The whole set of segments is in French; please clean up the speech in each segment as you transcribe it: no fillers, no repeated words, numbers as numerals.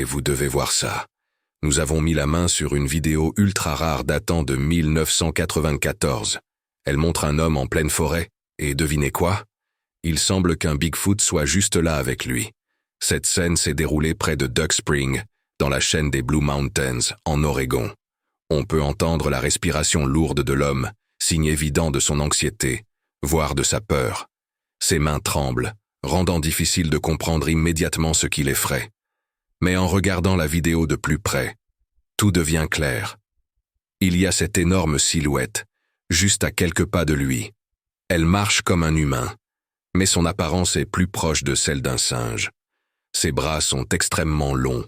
vous devez voir ça. Nous avons mis la main sur une vidéo ultra rare datant de 1994. Elle montre un homme en pleine forêt, et devinez quoi? Il semble qu'un Bigfoot soit juste là avec lui. Cette scène s'est déroulée près de Duck Spring, dans la chaîne des Blue Mountains, en Oregon. On peut entendre la respiration lourde de l'homme, signe évident de son anxiété, voire de sa peur. Ses mains tremblent, rendant difficile de comprendre immédiatement ce qui l'effraie. Mais en regardant la vidéo de plus près, tout devient clair. Il y a cette énorme silhouette, juste à quelques pas de lui. Elle marche comme un humain, mais son apparence est plus proche de celle d'un singe. Ses bras sont extrêmement longs,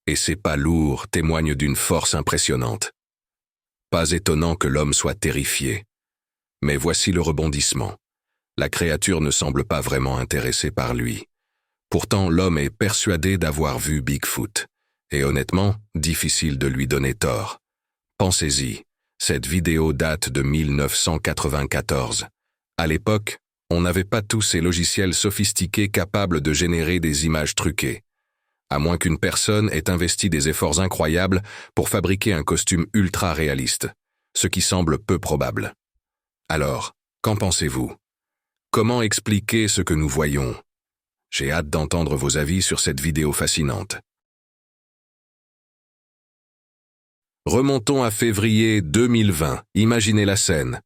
et ses pas lourds témoignent d'une force impressionnante. Pas étonnant que l'homme soit terrifié. Mais voici le rebondissement. La créature ne semble pas vraiment intéressée par lui. Pourtant, l'homme est persuadé d'avoir vu Bigfoot. Et honnêtement, difficile de lui donner tort. Pensez-y, cette vidéo date de 1994. À l'époque, on n'avait pas tous ces logiciels sophistiqués capables de générer des images truquées. À moins qu'une personne ait investi des efforts incroyables pour fabriquer un costume ultra réaliste, ce qui semble peu probable. Alors, qu'en pensez-vous? Comment expliquer ce que nous voyons? J'ai hâte d'entendre vos avis sur cette vidéo fascinante. Remontons à février 2020. Imaginez la scène.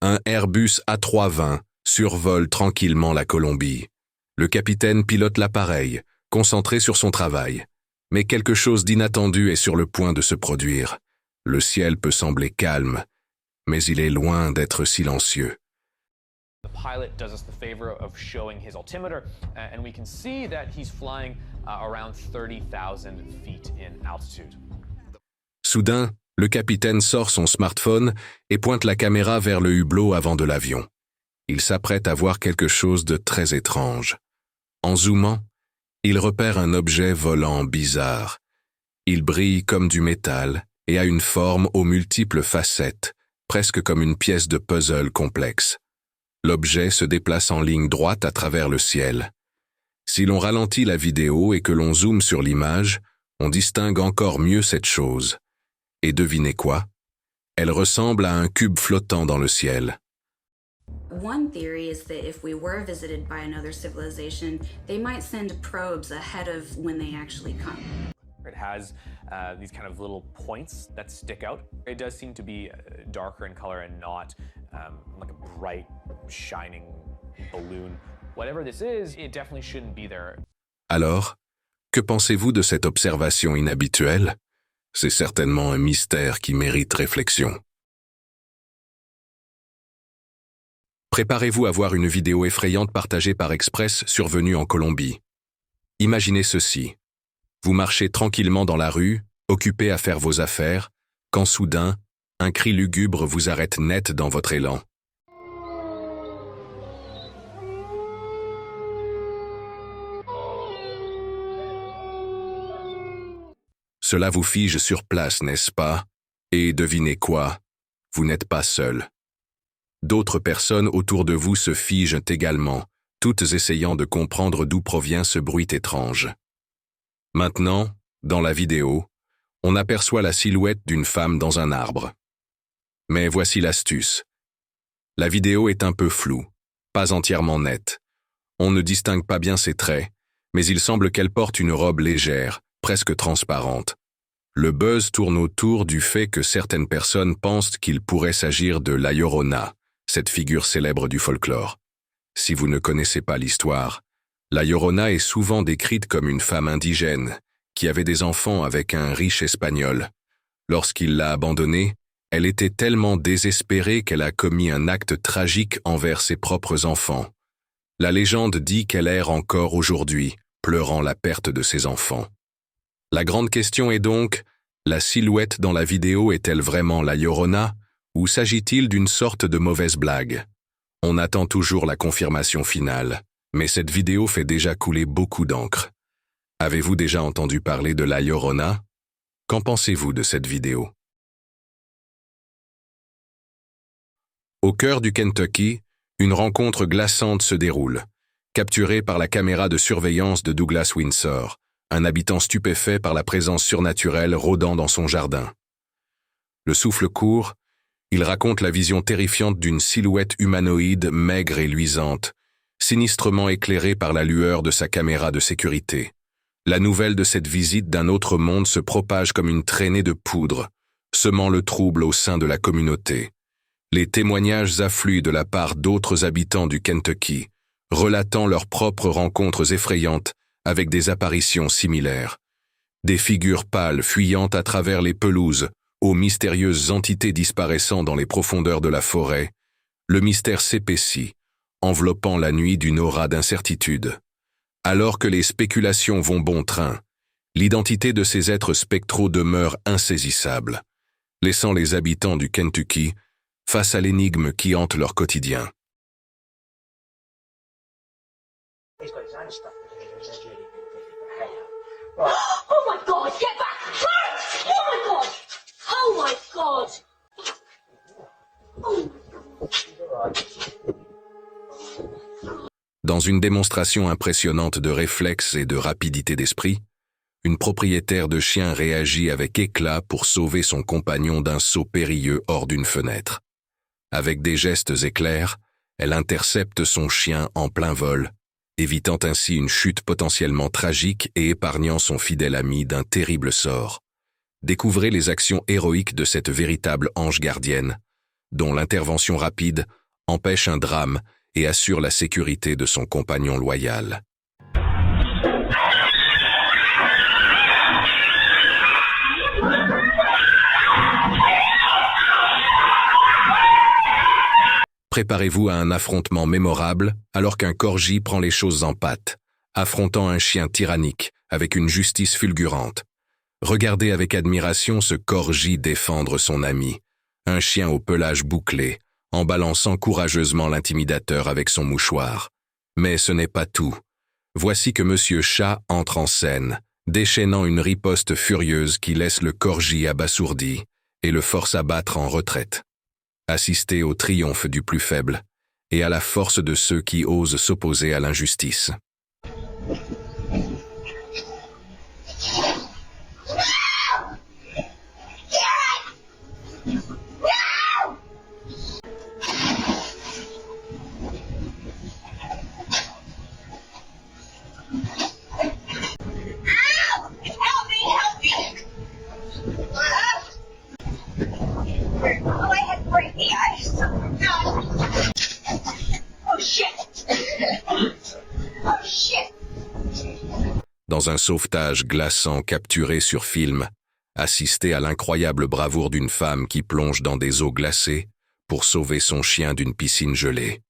Un Airbus A320 survole tranquillement la Colombie. Le capitaine pilote l'appareil, concentré sur son travail. Mais quelque chose d'inattendu est sur le point de se produire. Le ciel peut sembler calme, mais il est loin d'être silencieux. The pilot does us the favor of showing his altimeter, and we can see that he's flying around 30,000 feet in altitude. Soudain, le capitaine sort son smartphone et pointe la caméra vers le hublot avant de l'avion. Il s'apprête à voir quelque chose de très étrange. En zoomant, il repère un objet volant bizarre. Il brille comme du métal et a une forme aux multiples facettes, presque comme une pièce de puzzle complexe. L'objet se déplace en ligne droite à travers le ciel. Si l'on ralentit la vidéo et que l'on zoome sur l'image, on distingue encore mieux cette chose. Et devinez quoi? Elle ressemble à un cube flottant dans le ciel. One theory is that if we were visited by another civilization, they might send probes ahead of when they actually come. It has these kind of little points that stick out. It does seem to be darker in color and not like a bright, shining balloon. Whatever this is, it definitely shouldn't be there. Alors, que pensez-vous de cette observation inhabituelle? C'est certainement un mystère qui mérite réflexion. Préparez-vous à voir une vidéo effrayante partagée par Express survenue en Colombie. Imaginez ceci. Vous marchez tranquillement dans la rue, occupé à faire vos affaires, quand soudain, un cri lugubre vous arrête net dans votre élan. Cela vous fige sur place, n'est-ce pas? Et devinez quoi? Vous n'êtes pas seul. D'autres personnes autour de vous se figent également, toutes essayant de comprendre d'où provient ce bruit étrange. Maintenant, dans la vidéo, on aperçoit la silhouette d'une femme dans un arbre. Mais voici l'astuce. La vidéo est un peu floue, pas entièrement nette. On ne distingue pas bien ses traits, mais il semble qu'elle porte une robe légère, presque transparente. Le buzz tourne autour du fait que certaines personnes pensent qu'il pourrait s'agir de La Llorona, cette figure célèbre du folklore. Si vous ne connaissez pas l'histoire, La Llorona est souvent décrite comme une femme indigène qui avait des enfants avec un riche espagnol. Lorsqu'il l'a abandonnée, elle était tellement désespérée qu'elle a commis un acte tragique envers ses propres enfants. La légende dit qu'elle erre encore aujourd'hui, pleurant la perte de ses enfants. La grande question est donc, la silhouette dans la vidéo est-elle vraiment La Llorona, ou s'agit-il d'une sorte de mauvaise blague? On attend toujours la confirmation finale, mais cette vidéo fait déjà couler beaucoup d'encre. Avez-vous déjà entendu parler de La Llorona? Qu'en pensez-vous de cette vidéo? Au cœur du Kentucky, une rencontre glaçante se déroule, capturée par la caméra de surveillance de Douglas Windsor, un habitant stupéfait par la présence surnaturelle rôdant dans son jardin. Le souffle court, il raconte la vision terrifiante d'une silhouette humanoïde maigre et luisante, sinistrement éclairée par la lueur de sa caméra de sécurité. La nouvelle de cette visite d'un autre monde se propage comme une traînée de poudre, semant le trouble au sein de la communauté. Les témoignages affluent de la part d'autres habitants du Kentucky, relatant leurs propres rencontres effrayantes avec des apparitions similaires. Des figures pâles fuyant à travers les pelouses, aux mystérieuses entités disparaissant dans les profondeurs de la forêt, le mystère s'épaissit, enveloppant la nuit d'une aura d'incertitude. Alors que les spéculations vont bon train, l'identité de ces êtres spectraux demeure insaisissable, laissant les habitants du Kentucky face à l'énigme qui hante leur quotidien. Oh my God, get back! Oh my God! Oh my God! Oh my God! Dans une démonstration impressionnante de réflexe et de rapidité d'esprit, une propriétaire de chien réagit avec éclat pour sauver son compagnon d'un saut périlleux hors d'une fenêtre. Avec des gestes éclairs, elle intercepte son chien en plein vol, évitant ainsi une chute potentiellement tragique et épargnant son fidèle ami d'un terrible sort. Découvrez les actions héroïques de cette véritable ange gardienne, dont l'intervention rapide empêche un drame et assure la sécurité de son compagnon loyal. Préparez-vous à un affrontement mémorable alors qu'un corgi prend les choses en pattes, affrontant un chien tyrannique avec une justice fulgurante. Regardez avec admiration ce corgi défendre son ami, un chien au pelage bouclé, en balançant courageusement l'intimidateur avec son mouchoir. Mais ce n'est pas tout. Voici que Monsieur Chat entre en scène, déchaînant une riposte furieuse qui laisse le corgi abasourdi et le force à battre en retraite. Assistez au triomphe du plus faible et à la force de ceux qui osent s'opposer à l'injustice. Dans un sauvetage glaçant capturé sur film, assistez à l'incroyable bravoure d'une femme qui plonge dans des eaux glacées pour sauver son chien d'une piscine gelée.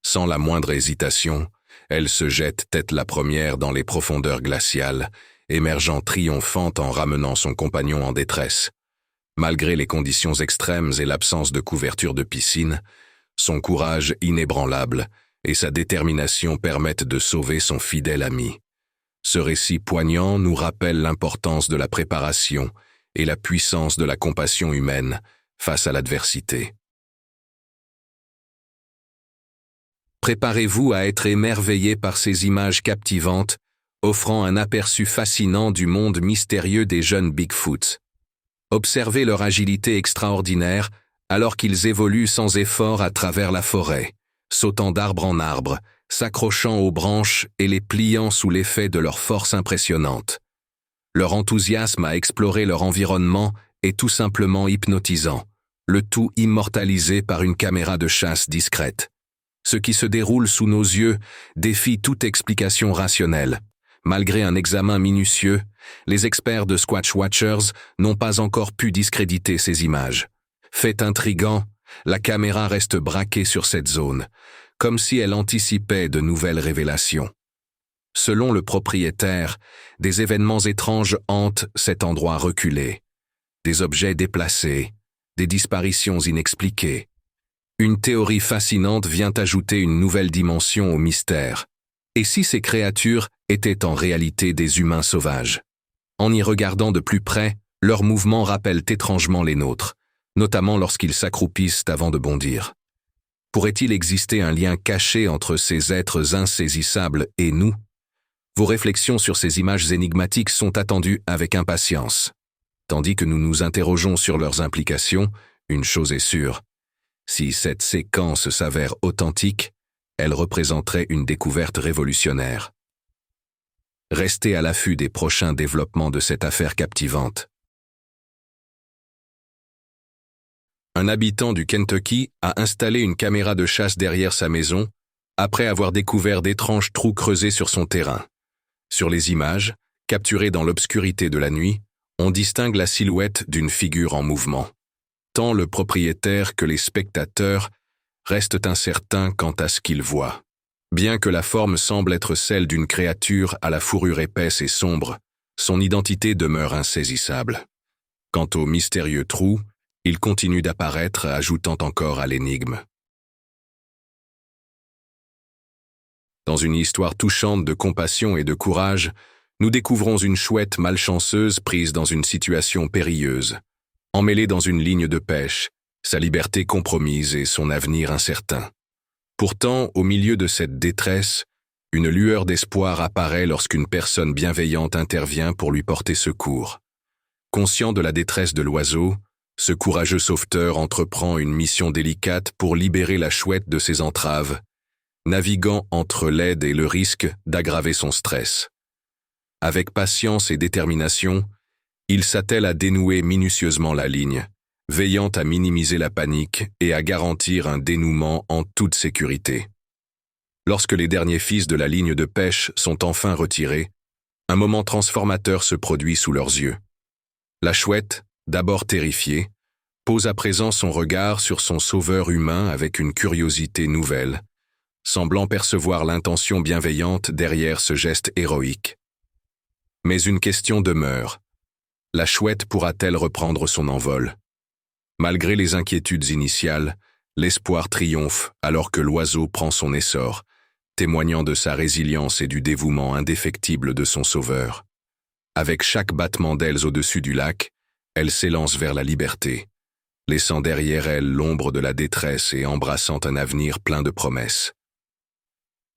Sans la moindre hésitation, elle se jette tête la première dans les profondeurs glaciales, émergeant triomphante en ramenant son compagnon en détresse. Malgré les conditions extrêmes et l'absence de couverture de piscine, son courage inébranlable et sa détermination permettent de sauver son fidèle ami. Ce récit poignant nous rappelle l'importance de la préparation et la puissance de la compassion humaine face à l'adversité. Préparez-vous à être émerveillé par ces images captivantes, offrant un aperçu fascinant du monde mystérieux des jeunes Bigfoot. Observez leur agilité extraordinaire alors qu'ils évoluent sans effort à travers la forêt, sautant d'arbre en arbre, s'accrochant aux branches et les pliant sous l'effet de leur force impressionnante. Leur enthousiasme à explorer leur environnement est tout simplement hypnotisant, le tout immortalisé par une caméra de chasse discrète. Ce qui se déroule sous nos yeux défie toute explication rationnelle. Malgré un examen minutieux, les experts de Squatch Watchers n'ont pas encore pu discréditer ces images. Fait intriguant, la caméra reste braquée sur cette zone, comme si elle anticipait de nouvelles révélations. Selon le propriétaire, des événements étranges hantent cet endroit reculé. Des objets déplacés, des disparitions inexpliquées. Une théorie fascinante vient ajouter une nouvelle dimension au mystère. Et si ces créatures étaient en réalité des humains sauvages? En y regardant de plus près, leurs mouvements rappellent étrangement les nôtres, notamment lorsqu'ils s'accroupissent avant de bondir. Pourrait-il exister un lien caché entre ces êtres insaisissables et nous? Vos réflexions sur ces images énigmatiques sont attendues avec impatience. Tandis que nous nous interrogeons sur leurs implications, une chose est sûre. Si cette séquence s'avère authentique, elle représenterait une découverte révolutionnaire. Restez à l'affût des prochains développements de cette affaire captivante. Un habitant du Kentucky a installé une caméra de chasse derrière sa maison après avoir découvert d'étranges trous creusés sur son terrain. Sur les images, capturées dans l'obscurité de la nuit, on distingue la silhouette d'une figure en mouvement. Tant le propriétaire que les spectateurs restent incertains quant à ce qu'ils voient. Bien que la forme semble être celle d'une créature à la fourrure épaisse et sombre, son identité demeure insaisissable. Quant au mystérieux trou, il continue d'apparaître, ajoutant encore à l'énigme. Dans une histoire touchante de compassion et de courage, nous découvrons une chouette malchanceuse prise dans une situation périlleuse, emmêlée dans une ligne de pêche, sa liberté compromise et son avenir incertain. Pourtant, au milieu de cette détresse, une lueur d'espoir apparaît lorsqu'une personne bienveillante intervient pour lui porter secours. Conscient de la détresse de l'oiseau, ce courageux sauveteur entreprend une mission délicate pour libérer la chouette de ses entraves, naviguant entre l'aide et le risque d'aggraver son stress. Avec patience et détermination, il s'attelle à dénouer minutieusement la ligne, veillant à minimiser la panique et à garantir un dénouement en toute sécurité. Lorsque les derniers fils de la ligne de pêche sont enfin retirés, un moment transformateur se produit sous leurs yeux. La chouette, d'abord terrifiée, pose à présent son regard sur son sauveur humain avec une curiosité nouvelle, semblant percevoir l'intention bienveillante derrière ce geste héroïque. Mais une question demeure. La chouette pourra-t-elle reprendre son envol? Malgré les inquiétudes initiales, l'espoir triomphe alors que l'oiseau prend son essor, témoignant de sa résilience et du dévouement indéfectible de son sauveur. Avec chaque battement d'ailes au-dessus du lac, elle s'élance vers la liberté, laissant derrière elle l'ombre de la détresse et embrassant un avenir plein de promesses.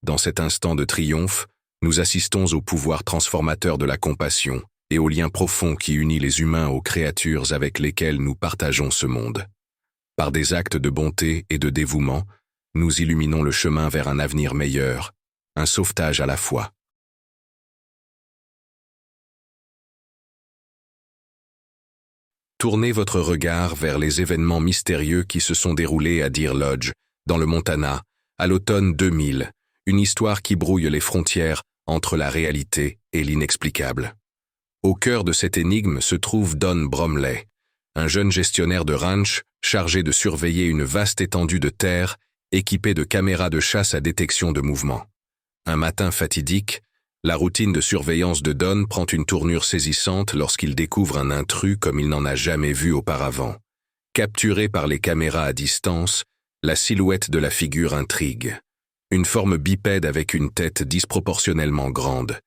Dans cet instant de triomphe, nous assistons au pouvoir transformateur de la compassion et au lien profond qui unit les humains aux créatures avec lesquelles nous partageons ce monde. Par des actes de bonté et de dévouement, nous illuminons le chemin vers un avenir meilleur, un sauvetage à la fois. Tournez votre regard vers les événements mystérieux qui se sont déroulés à Deer Lodge, dans le Montana, à l'automne 2000, une histoire qui brouille les frontières entre la réalité et l'inexplicable. Au cœur de cette énigme se trouve Don Bromley, un jeune gestionnaire de ranch chargé de surveiller une vaste étendue de terre équipée de caméras de chasse à détection de mouvement. Un matin fatidique, la routine de surveillance de Don prend une tournure saisissante lorsqu'il découvre un intrus comme il n'en a jamais vu auparavant. Capturé par les caméras à distance, la silhouette de la figure intrigue. Une forme bipède avec une tête disproportionnellement grande,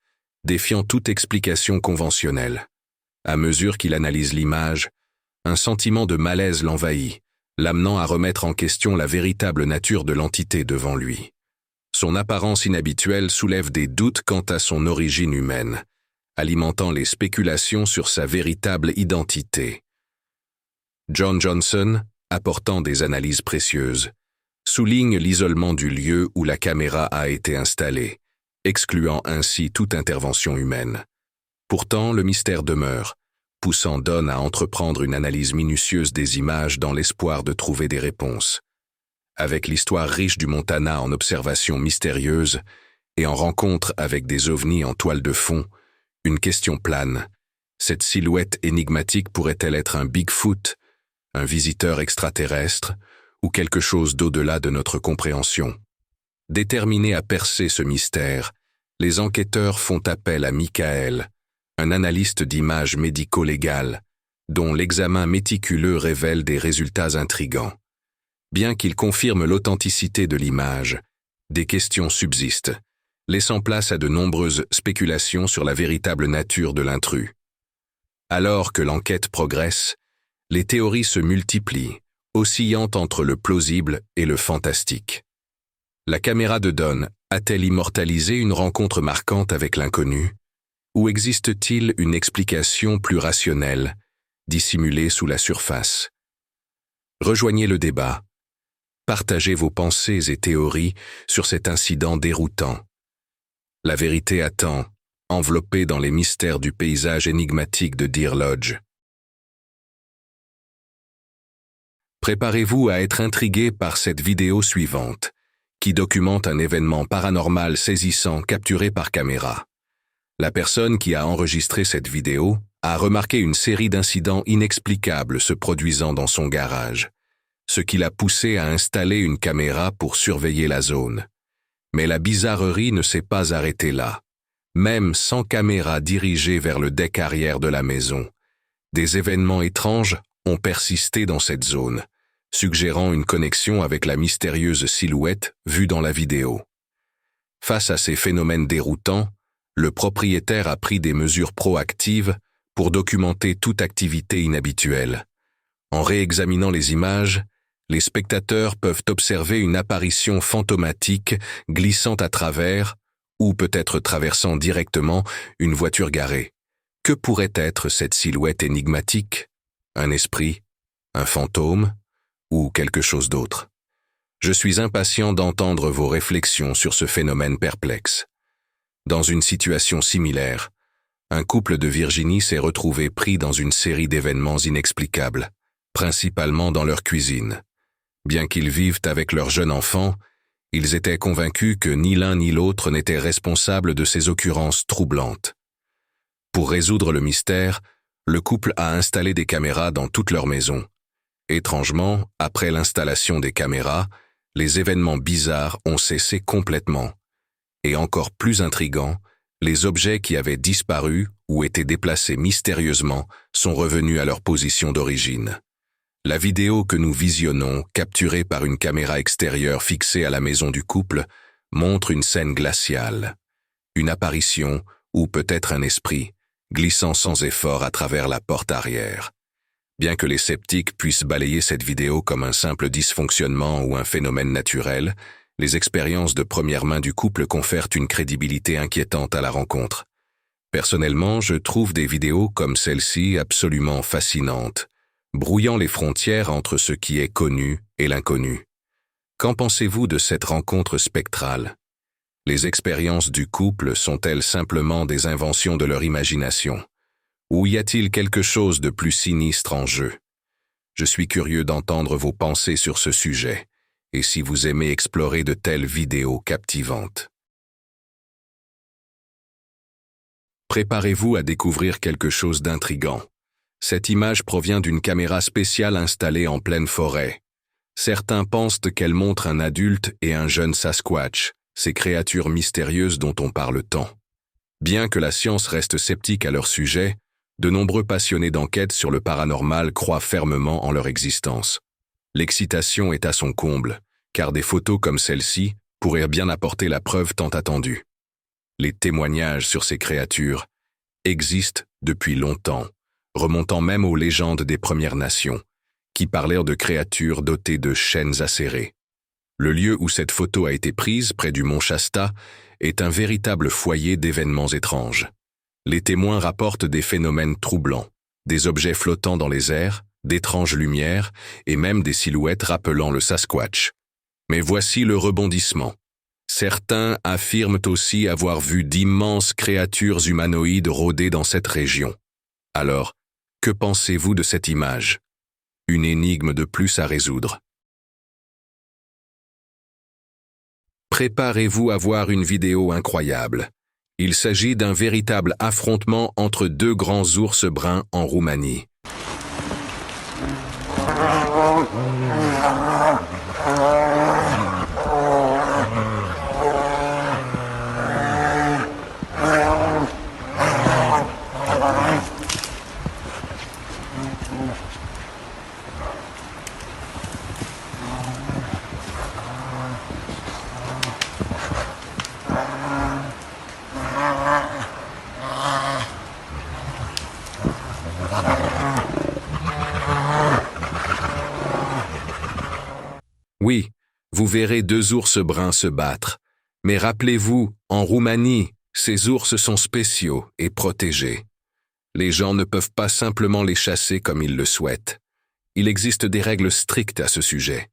défiant toute explication conventionnelle. À mesure qu'il analyse l'image, un sentiment de malaise l'envahit, l'amenant à remettre en question la véritable nature de l'entité devant lui. Son apparence inhabituelle soulève des doutes quant à son origine humaine, alimentant les spéculations sur sa véritable identité. John Johnson, apportant des analyses précieuses, souligne l'isolement du lieu où la caméra a été installée, excluant ainsi toute intervention humaine. Pourtant, le mystère demeure, poussant Don à entreprendre une analyse minutieuse des images dans l'espoir de trouver des réponses. Avec l'histoire riche du Montana en observations mystérieuses et en rencontres avec des ovnis en toile de fond, une question plane. Cette silhouette énigmatique pourrait-elle être un Bigfoot, un visiteur extraterrestre, ou quelque chose d'au-delà de notre compréhension? Déterminés à percer ce mystère, les enquêteurs font appel à Michael, un analyste d'images médico-légales, dont l'examen méticuleux révèle des résultats intrigants. Bien qu'il confirme l'authenticité de l'image, des questions subsistent, laissant place à de nombreuses spéculations sur la véritable nature de l'intrus. Alors que l'enquête progresse, les théories se multiplient, oscillant entre le plausible et le fantastique. La caméra de Don a-t-elle immortalisé une rencontre marquante avec l'inconnu? Ou existe-t-il une explication plus rationnelle, dissimulée sous la surface? Rejoignez le débat. Partagez vos pensées et théories sur cet incident déroutant. La vérité attend, enveloppée dans les mystères du paysage énigmatique de Deer Lodge. Préparez-vous à être intrigué par cette vidéo suivante, qui documente un événement paranormal saisissant capturé par caméra. La personne qui a enregistré cette vidéo a remarqué une série d'incidents inexplicables se produisant dans son garage, ce qui l'a poussé à installer une caméra pour surveiller la zone. Mais la bizarrerie ne s'est pas arrêtée là. Même sans caméra dirigée vers le deck arrière de la maison, des événements étranges ont persisté dans cette zone, suggérant une connexion avec la mystérieuse silhouette vue dans la vidéo. Face à ces phénomènes déroutants, le propriétaire a pris des mesures proactives pour documenter toute activité inhabituelle. En réexaminant les images, les spectateurs peuvent observer une apparition fantomatique glissant à travers, ou peut-être traversant directement, une voiture garée. Que pourrait être cette silhouette énigmatique? Un esprit? Un fantôme? Ou quelque chose d'autre? Je suis impatient d'entendre vos réflexions sur ce phénomène perplexe. Dans une situation similaire, un couple de Virginie s'est retrouvé pris dans une série d'événements inexplicables, principalement dans leur cuisine. Bien qu'ils vivent avec leur jeune enfant, ils étaient convaincus que ni l'un ni l'autre n'était responsable de ces occurrences troublantes. Pour résoudre le mystère, le couple a installé des caméras dans toute leur maison. Étrangement, après l'installation des caméras, les événements bizarres ont cessé complètement. Et encore plus intriguant, les objets qui avaient disparu ou été déplacés mystérieusement sont revenus à leur position d'origine. La vidéo que nous visionnons, capturée par une caméra extérieure fixée à la maison du couple, montre une scène glaciale. Une apparition, ou peut-être un esprit, glissant sans effort à travers la porte arrière. Bien que les sceptiques puissent balayer cette vidéo comme un simple dysfonctionnement ou un phénomène naturel, les expériences de première main du couple confèrent une crédibilité inquiétante à la rencontre. Personnellement, je trouve des vidéos comme celle-ci absolument fascinantes, brouillant les frontières entre ce qui est connu et l'inconnu. Qu'en pensez-vous de cette rencontre spectrale? Les expériences du couple sont-elles simplement des inventions de leur imagination? Ou y a-t-il quelque chose de plus sinistre en jeu? Je suis curieux d'entendre vos pensées sur ce sujet, et si vous aimez explorer de telles vidéos captivantes. Préparez-vous à découvrir quelque chose d'intriguant. Cette image provient d'une caméra spéciale installée en pleine forêt. Certains pensent qu'elle montre un adulte et un jeune Sasquatch, ces créatures mystérieuses dont on parle tant. Bien que la science reste sceptique à leur sujet, de nombreux passionnés d'enquête sur le paranormal croient fermement en leur existence. L'excitation est à son comble, car des photos comme celle-ci pourraient bien apporter la preuve tant attendue. Les témoignages sur ces créatures existent depuis longtemps, remontant même aux légendes des Premières Nations, qui parlèrent de créatures dotées de chaînes acérées. Le lieu où cette photo a été prise, près du mont Shasta, est un véritable foyer d'événements étranges. Les témoins rapportent des phénomènes troublants, des objets flottant dans les airs, d'étranges lumières et même des silhouettes rappelant le Sasquatch. Mais voici le rebondissement. Certains affirment aussi avoir vu d'immenses créatures humanoïdes rôder dans cette région. Alors, que pensez-vous de cette image? Une énigme de plus à résoudre. Préparez-vous à voir une vidéo incroyable. Il s'agit d'un véritable affrontement entre deux grands ours bruns en Roumanie. Oui, vous verrez 2 ours bruns se battre. Mais rappelez-vous, en Roumanie, ces ours sont spéciaux et protégés. Les gens ne peuvent pas simplement les chasser comme ils le souhaitent. Il existe des règles strictes à ce sujet.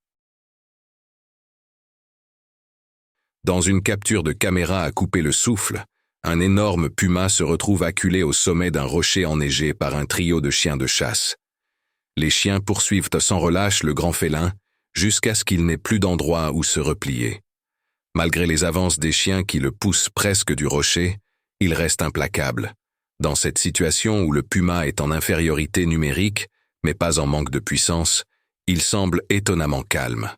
Dans une capture de caméra à couper le souffle, un énorme puma se retrouve acculé au sommet d'un rocher enneigé par un trio de chiens de chasse. Les chiens poursuivent sans relâche le grand félin jusqu'à ce qu'il n'ait plus d'endroit où se replier. Malgré les avances des chiens qui le poussent presque du rocher, il reste implacable. Dans cette situation où le puma est en infériorité numérique, mais pas en manque de puissance, il semble étonnamment calme.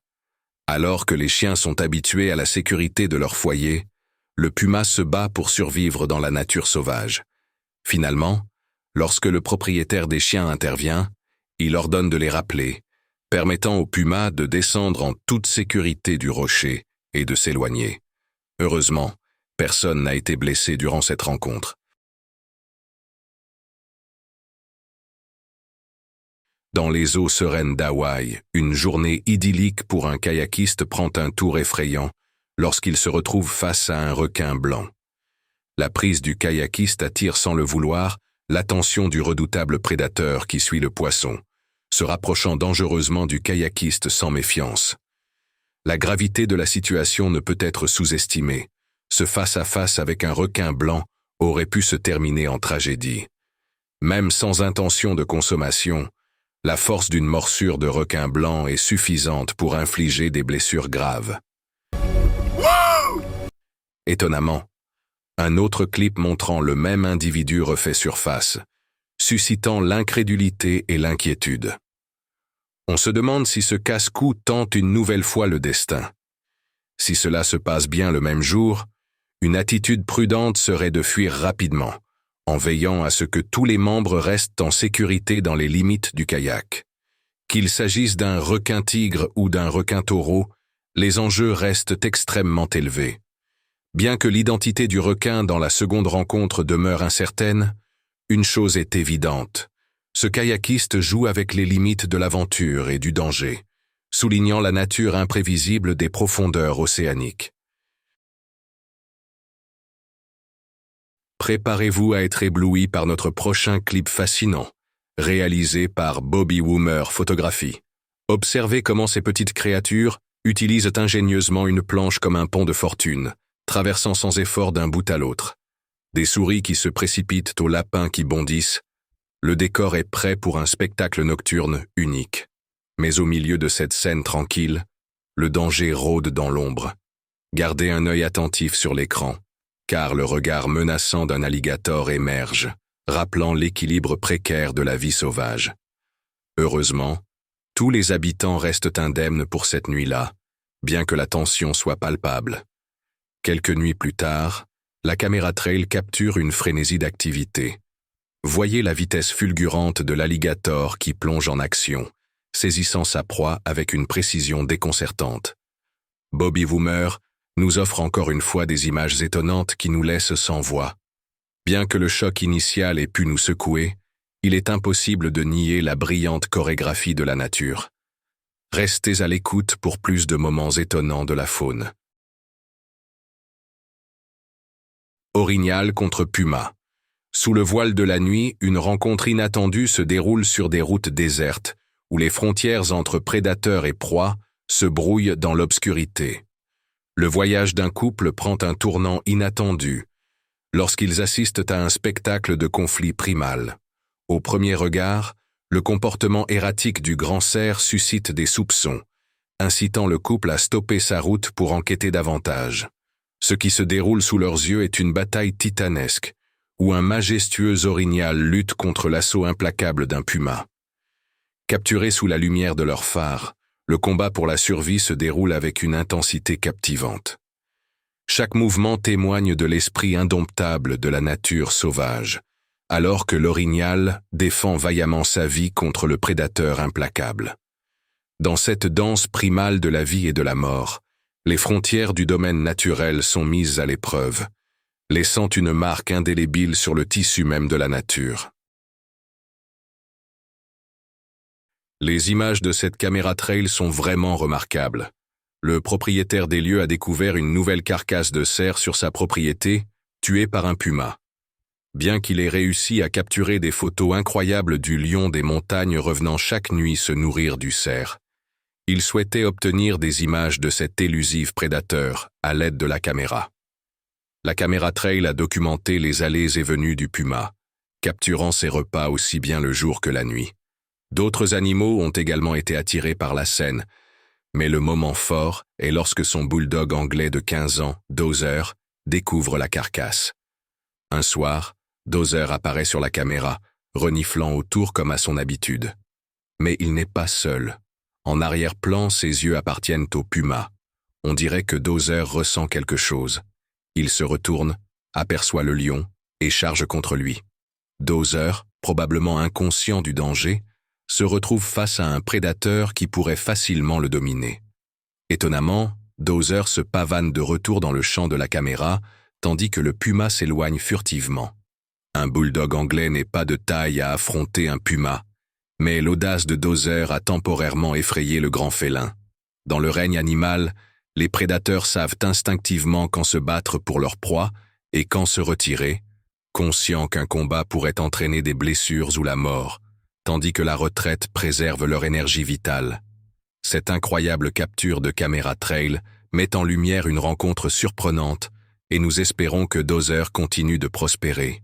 Alors que les chiens sont habitués à la sécurité de leur foyer, le puma se bat pour survivre dans la nature sauvage. Finalement, lorsque le propriétaire des chiens intervient, il ordonne de les rappeler, permettant au puma de descendre en toute sécurité du rocher et de s'éloigner. Heureusement, personne n'a été blessé durant cette rencontre. Dans les eaux sereines d'Hawaï, une journée idyllique pour un kayakiste prend un tour effrayant lorsqu'il se retrouve face à un requin blanc. La prise du kayakiste attire sans le vouloir l'attention du redoutable prédateur qui suit le poisson, se rapprochant dangereusement du kayakiste sans méfiance. La gravité de la situation ne peut être sous-estimée. Ce face-à-face avec un requin blanc aurait pu se terminer en tragédie. Même sans intention de consommation, la force d'une morsure de requin blanc est suffisante pour infliger des blessures graves. Étonnamment, un autre clip montrant le même individu refait surface, suscitant l'incrédulité et l'inquiétude. On se demande si ce casse-cou tente une nouvelle fois le destin. Si cela se passe bien le même jour, une attitude prudente serait de fuir rapidement, en veillant à ce que tous les membres restent en sécurité dans les limites du kayak. Qu'il s'agisse d'un requin-tigre ou d'un requin-taureau, les enjeux restent extrêmement élevés. Bien que l'identité du requin dans la seconde rencontre demeure incertaine, une chose est évidente. Ce kayakiste joue avec les limites de l'aventure et du danger, soulignant la nature imprévisible des profondeurs océaniques. Préparez-vous à être ébloui par notre prochain clip fascinant, réalisé par Bobby Woomer Photographie. Observez comment ces petites créatures utilisent ingénieusement une planche comme un pont de fortune, traversant sans effort d'un bout à l'autre. Des souris qui se précipitent aux lapins qui bondissent. Le décor est prêt pour un spectacle nocturne unique. Mais au milieu de cette scène tranquille, le danger rôde dans l'ombre. Gardez un œil attentif sur l'écran, car le regard menaçant d'un alligator émerge, rappelant l'équilibre précaire de la vie sauvage. Heureusement, tous les habitants restent indemnes pour cette nuit-là, bien que la tension soit palpable. Quelques nuits plus tard, la caméra trail capture une frénésie d'activité. Voyez la vitesse fulgurante de l'alligator qui plonge en action, saisissant sa proie avec une précision déconcertante. Bobby Woomer nous offre encore une fois des images étonnantes qui nous laissent sans voix. Bien que le choc initial ait pu nous secouer, il est impossible de nier la brillante chorégraphie de la nature. Restez à l'écoute pour plus de moments étonnants de la faune. Orignal contre puma. Sous le voile de la nuit, une rencontre inattendue se déroule sur des routes désertes, où les frontières entre prédateurs et proies se brouillent dans l'obscurité. Le voyage d'un couple prend un tournant inattendu, lorsqu'ils assistent à un spectacle de conflit primal. Au premier regard, le comportement erratique du grand cerf suscite des soupçons, incitant le couple à stopper sa route pour enquêter davantage. Ce qui se déroule sous leurs yeux est une bataille titanesque, où un majestueux orignal lutte contre l'assaut implacable d'un puma. Capturés sous la lumière de leurs phares, le combat pour la survie se déroule avec une intensité captivante. Chaque mouvement témoigne de l'esprit indomptable de la nature sauvage, alors que l'orignal défend vaillamment sa vie contre le prédateur implacable. Dans cette danse primale de la vie et de la mort, les frontières du domaine naturel sont mises à l'épreuve, laissant une marque indélébile sur le tissu même de la nature. Les images de cette caméra trail sont vraiment remarquables. le propriétaire des lieux a découvert une nouvelle carcasse de cerf sur sa propriété, tuée par un puma. Bien qu'il ait réussi à capturer des photos incroyables du lion des montagnes revenant chaque nuit se nourrir du cerf, il souhaitait obtenir des images de cet élusif prédateur à l'aide de la caméra. La caméra trail a documenté les allées et venues du puma, capturant ses repas aussi bien le jour que la nuit. D'autres animaux ont également été attirés par la scène, mais le moment fort est lorsque son bulldog anglais de 15 ans, Dozer, découvre la carcasse. Un soir, Dozer apparaît sur la caméra, reniflant autour comme à son habitude. Mais il n'est pas seul. En arrière-plan, ses yeux appartiennent au puma. On dirait que Dozer ressent quelque chose. Il se retourne, aperçoit le lion et charge contre lui. Dozer, probablement inconscient du danger, se retrouve face à un prédateur qui pourrait facilement le dominer. Étonnamment, Dozer se pavane de retour dans le champ de la caméra, tandis que le puma s'éloigne furtivement. Un bulldog anglais n'est pas de taille à affronter un puma, mais l'audace de Dozer a temporairement effrayé le grand félin. Dans le règne animal, les prédateurs savent instinctivement quand se battre pour leur proie et quand se retirer, conscients qu'un combat pourrait entraîner des blessures ou la mort, tandis que la retraite préserve leur énergie vitale. Cette incroyable capture de caméra trail met en lumière une rencontre surprenante et nous espérons que Dozer continue de prospérer.